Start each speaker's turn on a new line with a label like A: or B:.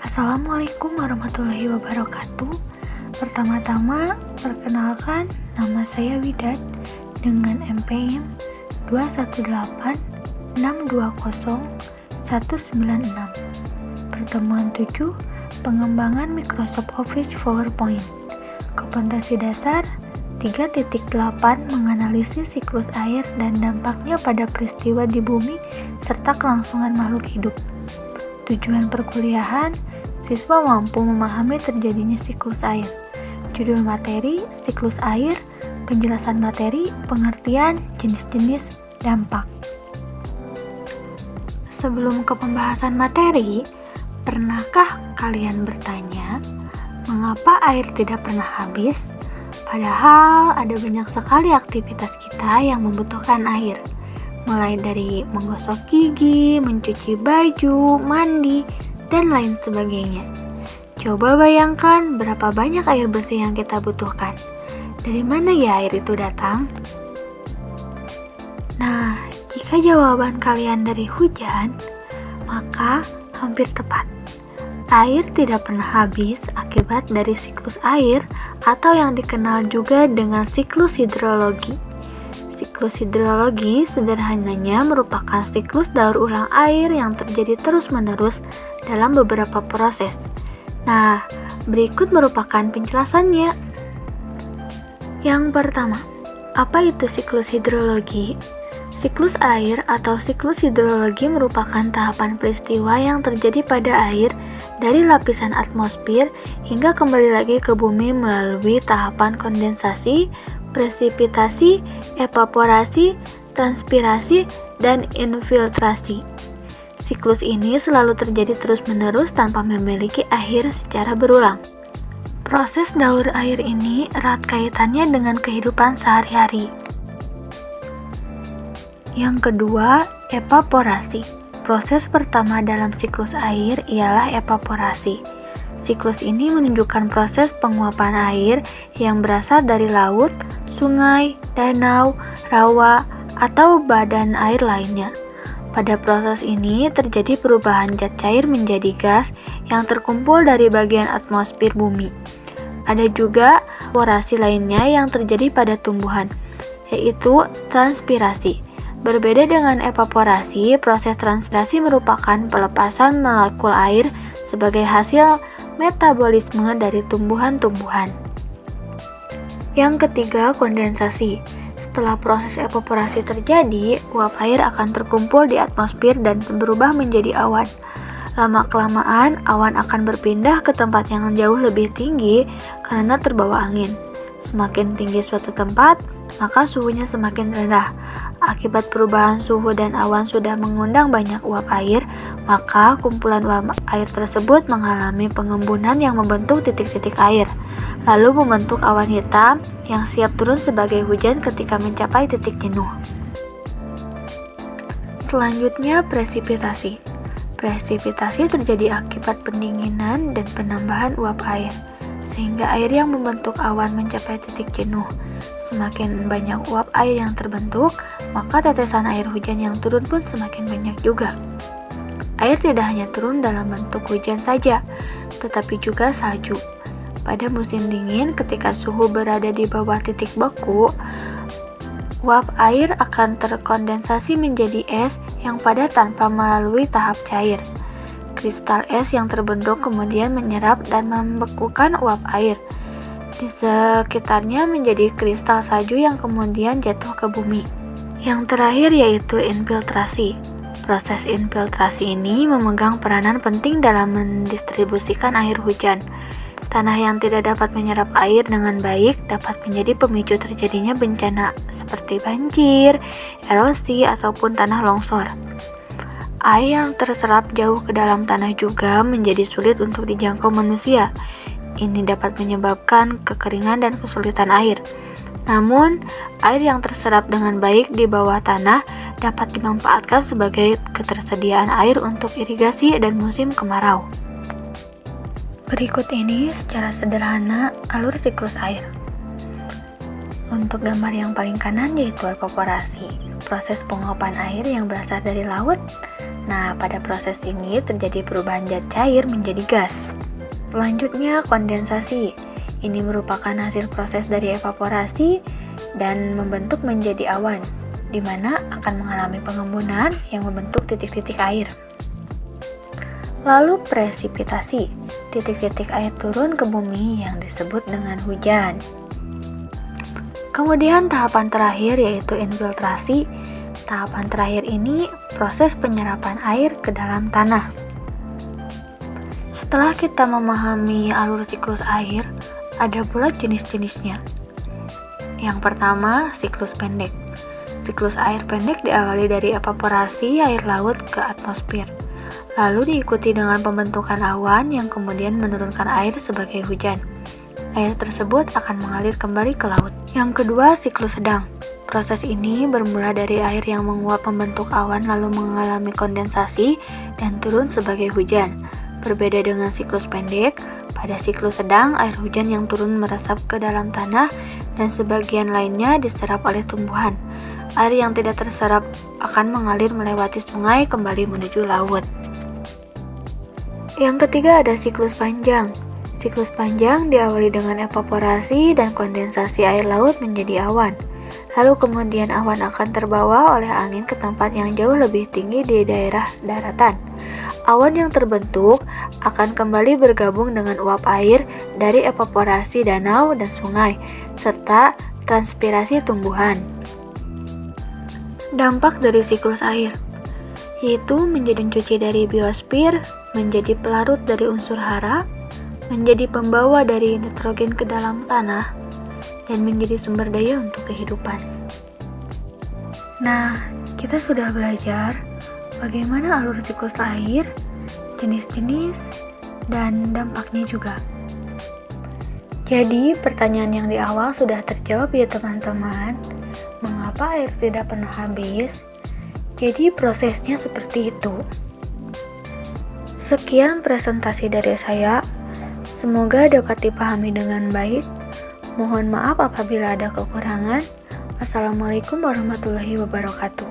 A: Assalamualaikum warahmatullahi wabarakatuh. Pertama-tama, perkenalkan nama saya Widat dengan NPM 218620196. Pertemuan 7, pengembangan Microsoft Office PowerPoint. Kompetensi dasar 3.8 menganalisis siklus air dan dampaknya pada peristiwa di bumi serta kelangsungan makhluk hidup. Tujuan perkuliahan, siswa mampu memahami terjadinya siklus air. Judul materi, siklus air, penjelasan materi, pengertian, jenis-jenis, dampak. Sebelum ke pembahasan materi, pernahkah kalian bertanya, mengapa air tidak pernah habis? Padahal ada banyak sekali aktivitas kita yang membutuhkan air. Mulai dari menggosok gigi, mencuci baju, mandi, dan lain sebagainya. Coba bayangkan berapa banyak air bersih yang kita butuhkan. Dari mana ya air itu datang? Nah, jika jawaban kalian dari hujan, maka hampir tepat. Air tidak pernah habis akibat dari siklus air atau yang dikenal juga dengan siklus hidrologi. Siklus hidrologi sederhananya merupakan siklus daur ulang air yang terjadi terus-menerus dalam beberapa proses. Nah, berikut merupakan penjelasannya. Yang pertama, apa itu siklus hidrologi? Siklus air atau siklus hidrologi merupakan tahapan peristiwa yang terjadi pada air dari lapisan atmosfer hingga kembali lagi ke bumi melalui tahapan kondensasi, presipitasi, evaporasi, transpirasi, dan infiltrasi. Siklus ini selalu terjadi terus-menerus tanpa memiliki akhir secara berulang. Proses daur air ini erat kaitannya dengan kehidupan sehari-hari. Yang kedua, evaporasi. Proses pertama dalam siklus air ialah evaporasi. Siklus ini menunjukkan proses penguapan air yang berasal dari laut, sungai, danau, rawa, atau badan air lainnya. Pada proses ini terjadi perubahan zat cair menjadi gas yang terkumpul dari bagian atmosfer bumi. Ada juga evaporasi lainnya yang terjadi pada tumbuhan, yaitu transpirasi. Berbeda dengan evaporasi, proses transpirasi merupakan pelepasan molekul air sebagai hasil metabolisme dari tumbuhan-tumbuhan. Yang ketiga, kondensasi. Setelah proses evaporasi terjadi, uap air akan terkumpul di atmosfer dan berubah menjadi awan. Lama-kelamaan, awan akan berpindah ke tempat yang jauh lebih tinggi karena terbawa angin. Semakin tinggi suatu tempat, maka suhunya semakin rendah. Akibat perubahan suhu dan awan sudah mengundang banyak uap air, maka kumpulan uap air tersebut mengalami pengembunan yang membentuk titik-titik air, lalu membentuk awan hitam yang siap turun sebagai hujan ketika mencapai titik jenuh. Selanjutnya, presipitasi. Presipitasi terjadi akibat pendinginan dan penambahan uap air, sehingga air yang membentuk awan mencapai titik jenuh. Semakin banyak uap air yang terbentuk, maka tetesan air hujan yang turun pun semakin banyak juga. Air tidak hanya turun dalam bentuk hujan saja, tetapi juga salju. Pada musim dingin, ketika suhu berada di bawah titik beku, uap air akan terkondensasi menjadi es yang padat tanpa melalui tahap cair. Kristal es yang terbentuk kemudian menyerap dan membekukan uap air. Di sekitarnya menjadi kristal salju yang kemudian jatuh ke bumi. Yang terakhir yaitu infiltrasi. Proses infiltrasi ini memegang peranan penting dalam mendistribusikan air hujan. Tanah yang tidak dapat menyerap air dengan baik dapat menjadi pemicu terjadinya bencana seperti banjir, erosi, ataupun tanah longsor. Air yang terserap jauh ke dalam tanah juga menjadi sulit untuk dijangkau manusia. Ini dapat menyebabkan kekeringan dan kesulitan air. Namun, air yang terserap dengan baik di bawah tanah dapat dimanfaatkan sebagai ketersediaan air untuk irigasi dan musim kemarau. Berikut ini secara sederhana alur siklus air. Untuk gambar yang paling kanan yaitu evaporasi, proses penguapan air yang berasal dari laut. Nah, pada proses ini terjadi perubahan zat cair menjadi gas. Selanjutnya, kondensasi. Ini merupakan hasil proses dari evaporasi dan membentuk menjadi awan, di mana akan mengalami pengembunan yang membentuk titik-titik air. Lalu presipitasi, titik-titik air turun ke bumi yang disebut dengan hujan. Kemudian tahapan terakhir yaitu infiltrasi. Tahapan terakhir ini proses penyerapan air ke dalam tanah. Setelah kita memahami alur siklus air, ada pula jenis-jenisnya. Yang pertama, siklus pendek. Siklus air pendek diawali dari evaporasi air laut ke atmosfer, lalu diikuti dengan pembentukan awan yang kemudian menurunkan air sebagai hujan. Air tersebut akan mengalir kembali ke laut. Yang kedua, siklus sedang. Proses ini bermula dari air yang menguap membentuk awan lalu mengalami kondensasi dan turun sebagai hujan. Berbeda dengan siklus pendek, pada siklus sedang air hujan yang turun meresap ke dalam tanah dan sebagian lainnya diserap oleh tumbuhan. Air yang tidak terserap akan mengalir melewati sungai kembali menuju laut. Yang ketiga ada siklus panjang. Siklus panjang diawali dengan evaporasi dan kondensasi air laut menjadi awan. Lalu kemudian awan akan terbawa oleh angin ke tempat yang jauh lebih tinggi di daerah daratan. Awan yang terbentuk akan kembali bergabung dengan uap air dari evaporasi danau dan sungai, serta transpirasi tumbuhan. Dampak dari siklus air yaitu menjadi pencuci dari biosfer, menjadi pelarut dari unsur hara, menjadi pembawa dari nitrogen ke dalam tanah, dan menjadi sumber daya untuk kehidupan. Nah, kita sudah belajar bagaimana alur siklus air, jenis-jenis, dan dampaknya juga. Jadi, pertanyaan yang di awal sudah terjawab ya teman-teman. Mengapa air tidak pernah habis? Jadi, prosesnya seperti itu. Sekian presentasi dari saya. Semoga dapat dipahami dengan baik. Mohon maaf apabila ada kekurangan. Wassalamualaikum warahmatullahi wabarakatuh.